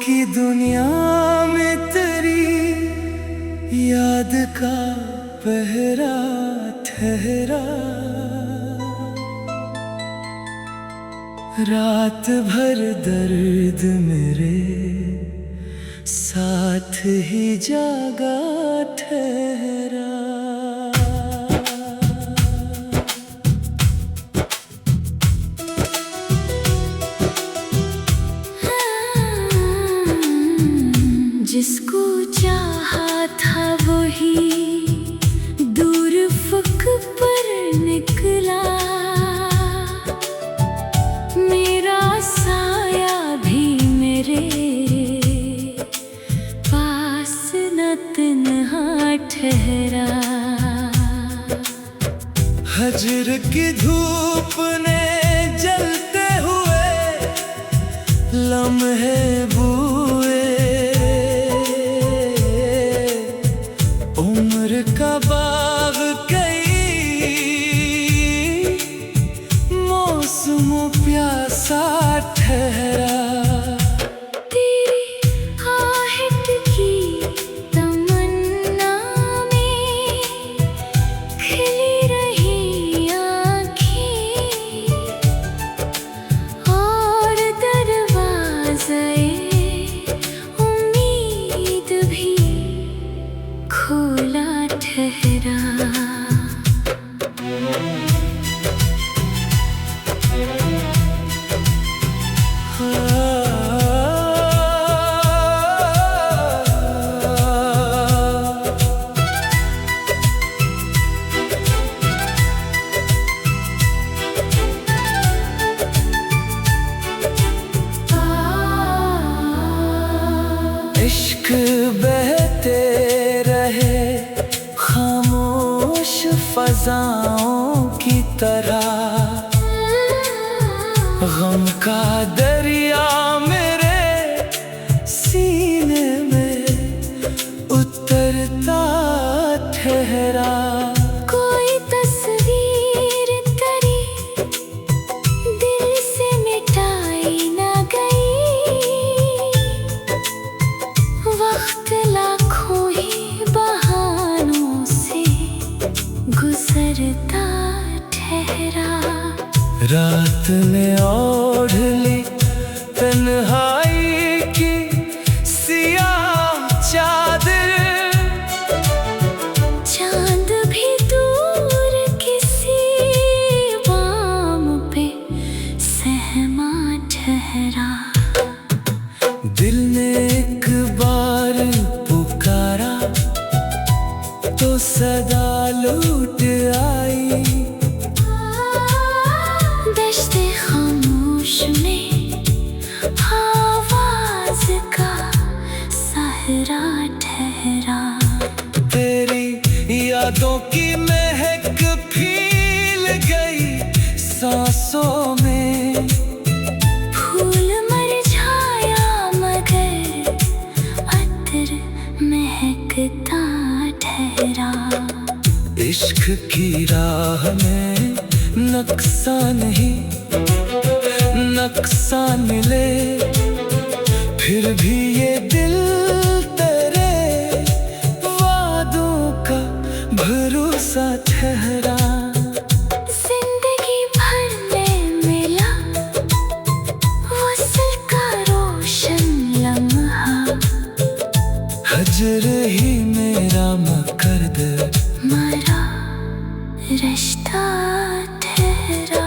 की दुनिया में तेरी याद का पहरा ठहरा, रात भर दर्द मेरे साथ ही जागा ठहरा। जिसको चाहा था वही दूर फ़ुक पर निकला, मेरा साया भी मेरे पास न तन्हा ठहरा। हजर की धूप ने जलते हुए लम्हे बुए, उम्र का बाग कई मौसमों प्यासा ठहरा। तेरी आहट की तमन्ना में खिली रही आँखें, और दरवाज़े उम्मीद भी खोला ठहरा। इश्क बहते रहे खामोश फज़ाओं की तरह, गम का दरिया मेरे सीने में उतरता ठहरा। कोई तस्वीर तेरी दिल से मिटाई ना गई, वक्त लाखों ही बहानों से गुजरता ठहरा। रात ने ओढ़ ली तन्हाई की सियाह चादर, चांद भी दूर किसी बाम पे सहमा ठहरा। दिल ने एक बार पुकारा तो सदा लौट आई, दश्ते खामोश में आवाज का सहरा ठहरा। तेरी यादों की महक फील गई सांसों में, फूल मुरझाया मगर अतर महकता ठहरा। इश्क की राह में नुकसान ही नुकसान मिले, फिर भी ये दिल तेरे वादों का भरोसा ठहरा। जिंदगी भर में मिला वस्ल का रोशन लम्हा, हजर ही मेरा मकर्द मरा रिश्ता ठहरा।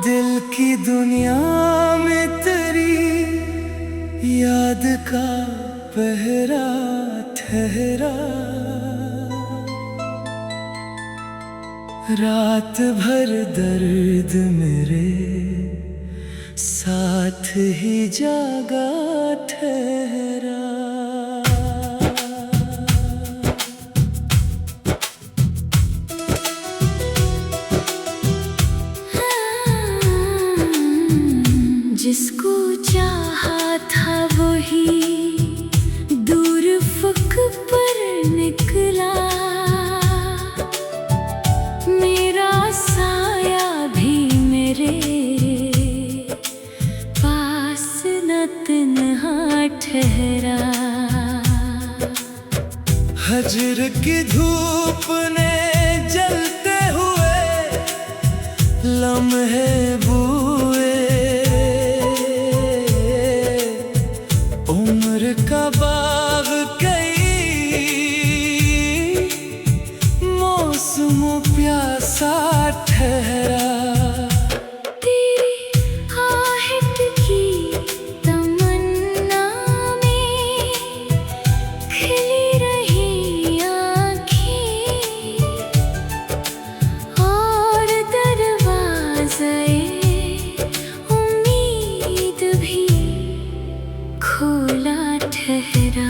दिल की दुनिया में तेरी याद का पहरा ठहरा, रात भर दर्द मेरे साथ ही जागा ठहरा। जिसको चाह तन्हा ठहरा। हजर की धूप ने जलते हुए लम्हे बुए, उम्र का बाग कई मौसमों प्यासा ठहरा। खोला ठहरा।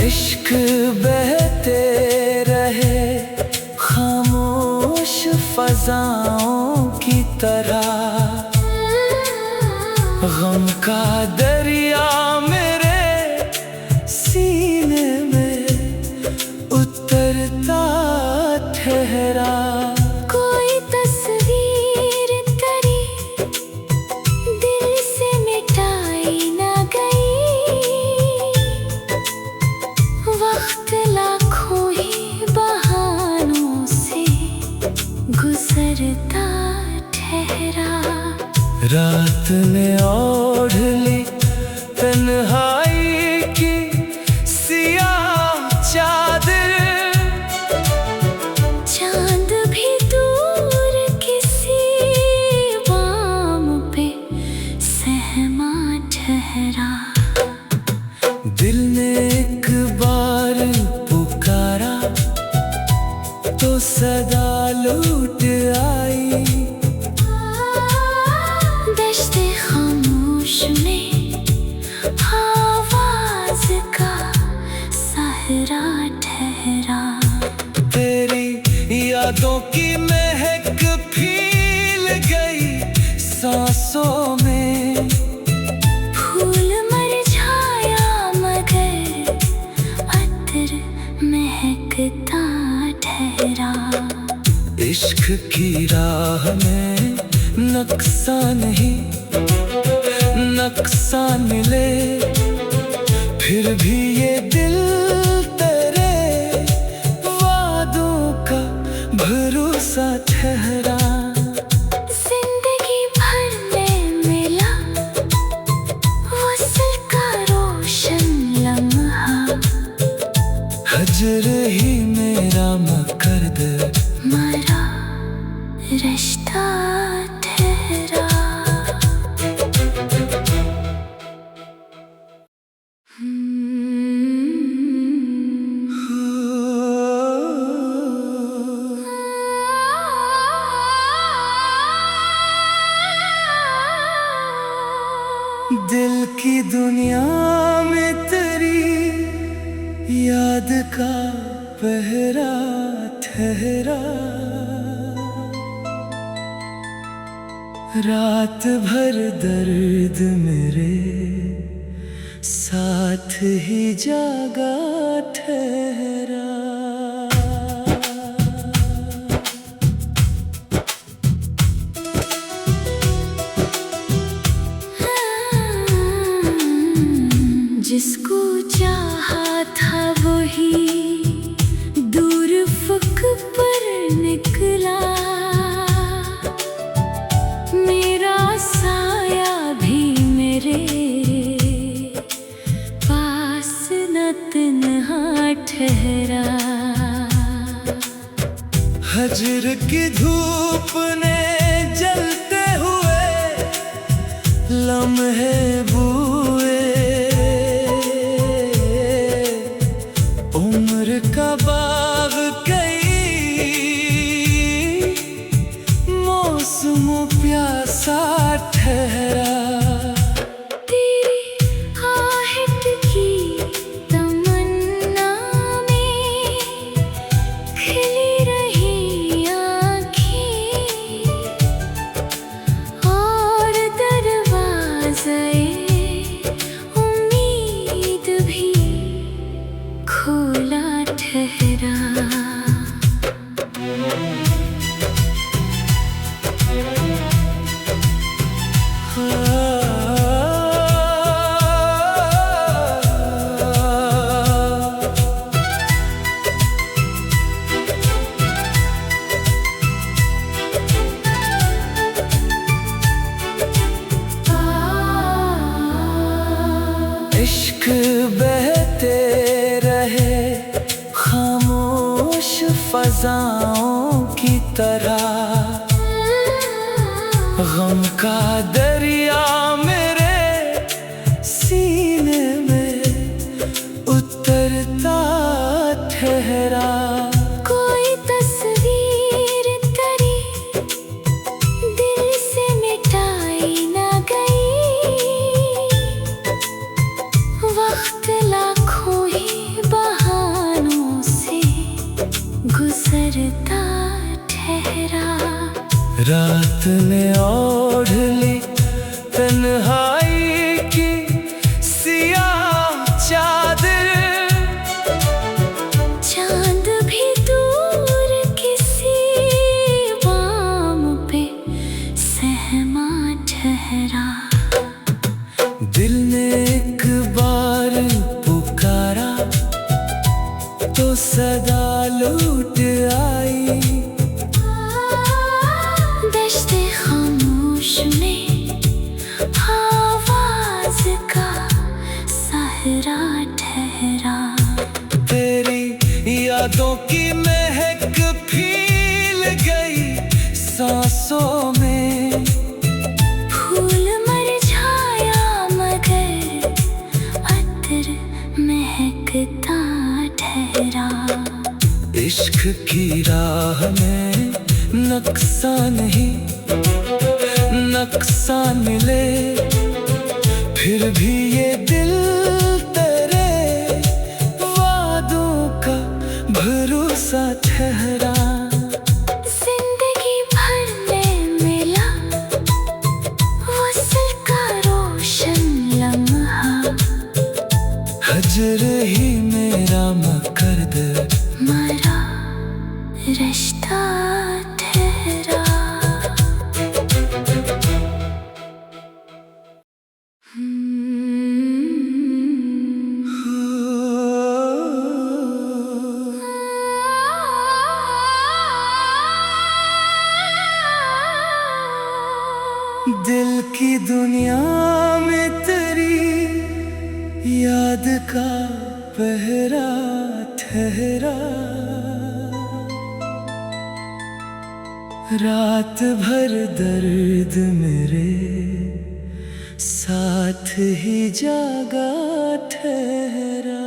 इश्क बहते रहे खामोश फजाओं की तरह, गम का दरिया मेरे सीने में उतरता ठहरा। कोई तस्वीर तेरी दिल से मिटाई ना गई, वक्त लाखों ही बहानों से गुजरता ठहरा। रात ने ओढ़ ली तन्हाई की सियाह चादर, चांद भी दूर किसी बाम पे सहमा ठहरा। दिल ने एक बार पुकारा तो सदा लौट आई। दश्ते खामोश में आवाज का सहरा ठहरा। तेरी यादों की महक फील गई सांसों में, फूल मरझाया मगर अतर महकता ठहरा। इश्क की राह में नक्शा नहीं नक्शा मिले, फिर भी ये दिल तेरे वादों का भरोसा ठहरा। जिंदगी भर में मिला वसल का रोशन लम्हा, हजर ही मेरा मकर्द मरा रिश्ता ठहरा। दिल की दुनिया में तेरी याद का पहरा ठहरा। रात भर दर्द मेरे साथ ही जागा ठहरा। जिसको चाहा था वही दूर फक पर निकला, मेरा साया भी मेरे पास न तन्हा ठहरा। हजर की धूप ने जलते हुए लम्हे बुए, उम्र का बाग कई मौसमों प्यासा ठहरा। तेरी आहट की तमन्ना में फजाओं की तरह गम का दरिया मेरे सीने में उतरता ठहरा। कोई तस्वीर तेरी दिल से मिटाई ना गई, वक्त लाखों ही बहानों से गुजरता ठहरा। रात ने ओढ़ ली तन्हाई की सियाह चादर, चांद भी दूर किसी बाम पे सहमा ठहरा। दिल ने एक बार पुकारा तो सदा लौट आई। दश्ते खामोश में आवाज का सहरा ठहरा। तेरी यादों की महक फील गई सांसों में, फूल मुरझाया मगर अतर महकता ठहरा। इश्क की राह में नक्शा नहीं नक्शा मिले, फिर भी ये दिल तेरे वादों का भरोसा ठहरा। जिंदगी भर में मिला वसल का रोशन लम्हा, हजर ही मेरा मकरद मरा रिश्ता ठहरा। दिल की दुनिया में तेरी याद का पहरा ठहरा। रात भर दर्द मेरे साथ ही जागा ठहरा।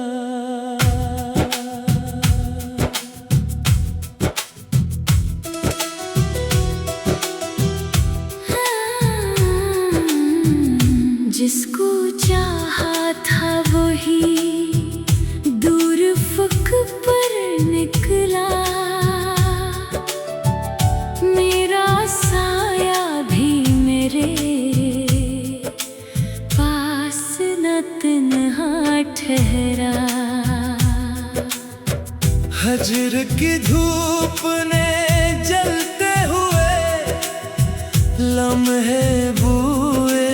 जिसको चाहा था वही दूर फुक पर निकला, मेरा साया भी मेरे पास न तन्हा ठहरा। हजर की धूप ने जलते हुए लम्हे बुए,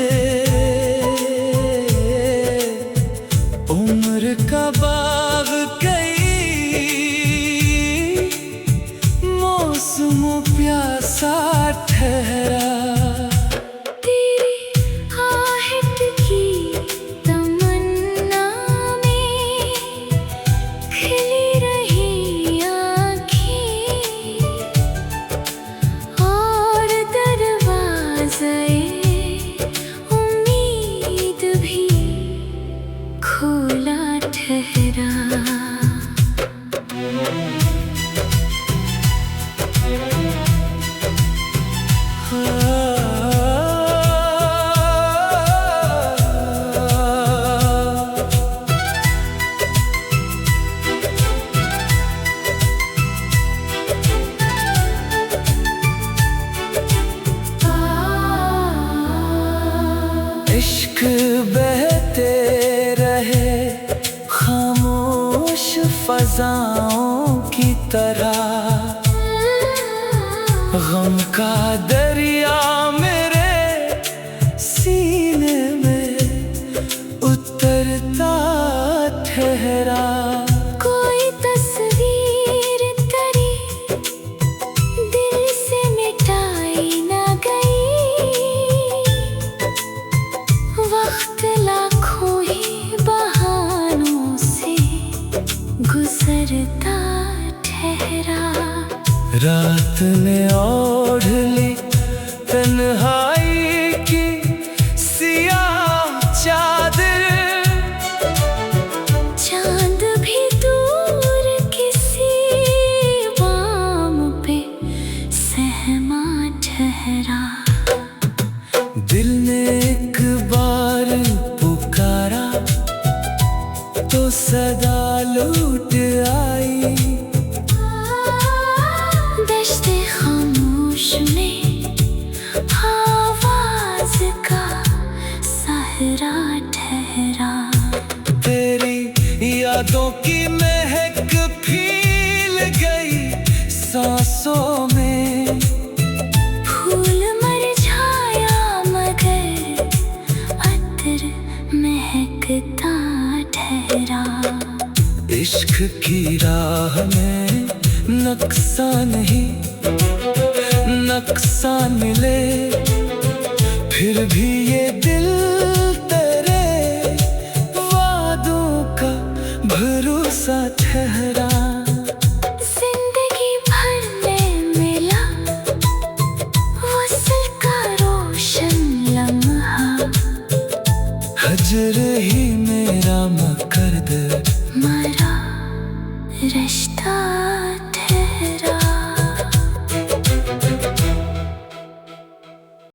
उम्र का बाग कई मौसमों प्यासा ठहरा। तेरी आहट की तमन्ना में खिली रही आँखें, और दरवाज़े उम्मीद भी खोला ठहरा। इश्क बहते रहे खामोश फजाओं की तरह, गम का दरिया मेरे सीने में उतरता ठहरा। कोई तस्वीर तेरी दिल से मिटाई ना गई, वक्त लाखों ही बहानों से गुजरता ठहरा। रात ने ओढ़ ली तन्हाई की सियाह चादर, चांद भी दूर किसी बाम पे सहमा ठहरा। दिल ने एक बार पुकारा तो सदा लौट आई। दश्ते खामोश में आवाज का सहरा ठहरा। तेरी यादों की महक फील गई सांसों में। फूल मुरझाया मगर अतर महकता ठहरा। इश्क की राह में नक्शा नहीं, नक्शा मिले फिर भी ये दिल तेरे वादों का भरोसा ठहरा। जिंदगी भर में मिला वसल का रोशन लम्हा। हजर ही मेरा मकरद मरा रिश्ता